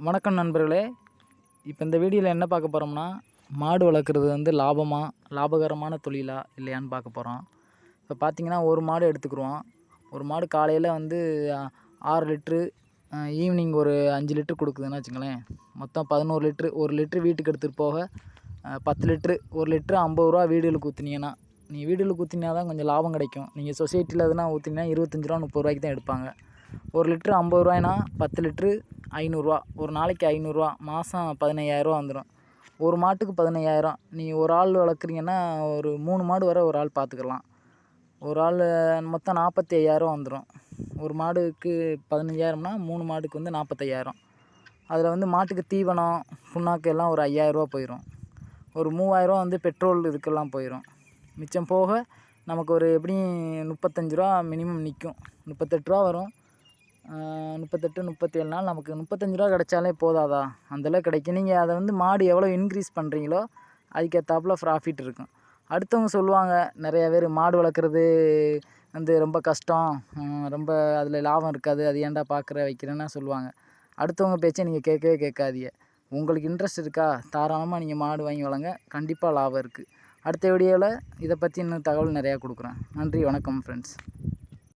வணக்கம் நண்பர்களே. இப்போ இந்த வீடியோவில் என்ன பார்க்க போகிறோம்னா, மாடு வளர்க்குறது வந்து லாபகரமான தொழிலா இல்லையான்னு பார்க்க போகிறோம். இப்போ பார்த்தீங்கன்னா, ஒரு மாடு எடுத்துக்கிருவோம். ஒரு மாடு காலையில் வந்து 6 லிட்ரு, ஈவினிங் ஒரு 5 லிட்ரு கொடுக்குதுன்னு வச்சுங்களேன். மொத்தம் 11 லிட்ரு. 1 லிட்ரு வீட்டுக்கு எடுத்துகிட்டு போக 10 லிட்ரு. 1 லிட்ரு 50 ரூபா வீடுகளுக்கு ஊற்றுனீங்கன்னா, நீங்கள் வீடுகளுக்கு ஊற்றினா தான் கொஞ்சம் லாபம் கிடைக்கும். நீங்கள் சொசைட்டியில் எதுனா ஊற்றினீங்கன்னா 25 ரூபா 30 ரூபாய்க்கு தான் எடுப்பாங்க. 1 லிட்ரு 50 ரூபாய்னா 10 லிட்ரு ஐநூறுரூவா. ஒரு நாளைக்கு ஐநூறுரூவா. மாதம் 15,000 வந்துடும். ஒரு மாட்டுக்கு 15,000. நீங்கள் ஒரு ஆள் வளர்க்குறீங்கன்னா ஒரு 3 மாடு வரை ஒரு ஆள் பார்த்துக்கலாம். ஒரு ஆள் மொத்தம் 45,000 வந்துடும். ஒரு மாடுக்கு 15,000னா 3 மாடுக்கு வந்து 45,000. அதில் வந்து மாட்டுக்கு தீவனம், புண்ணாக்கு எல்லாம் ஒரு 5,000 போயிடும். ஒரு 3,000 வந்து பெட்ரோல் இதுக்கெல்லாம் போயிடும். மிச்சம் போக நமக்கு ஒரு எப்படியும் 35 ரூபா மினிமம் நிற்கும். 38 ரூபா வரும். 38, 37 நாள் நமக்கு 35 ரூபா கிடைச்சாலே போதாதா? அந்தளவுக்கு கிடைக்கும். நீங்கள் அதை வந்து மாடு எவ்வளோ இன்க்ரீஸ் பண்ணுறீங்களோ அதுக்கேற்றாப்புல ப்ராஃபிட் இருக்கும். அடுத்தவங்க சொல்லுவாங்க, நிறையா பேர் மாடு வளர்க்குறது வந்து ரொம்ப கஷ்டம், ரொம்ப அதில் லாபம் இருக்காது, அது ஏன்டா பார்க்குற வைக்கிறேன்னா சொல்லுவாங்க. அடுத்தவங்க பேச்சை நீங்கள் கேட்கவே கேட்காதீங்க. உங்களுக்கு இன்ட்ரெஸ்ட் இருக்கா? தாராளமாக நீங்கள் மாடு வாங்கி வளங்க. கண்டிப்பாக லாபம் இருக்குது. அடுத்த வீடியோவில் இதை பற்றி இன்னும் தகவல் நிறையா கொடுக்குறேன். நன்றி, வணக்கம் ஃப்ரெண்ட்ஸ்.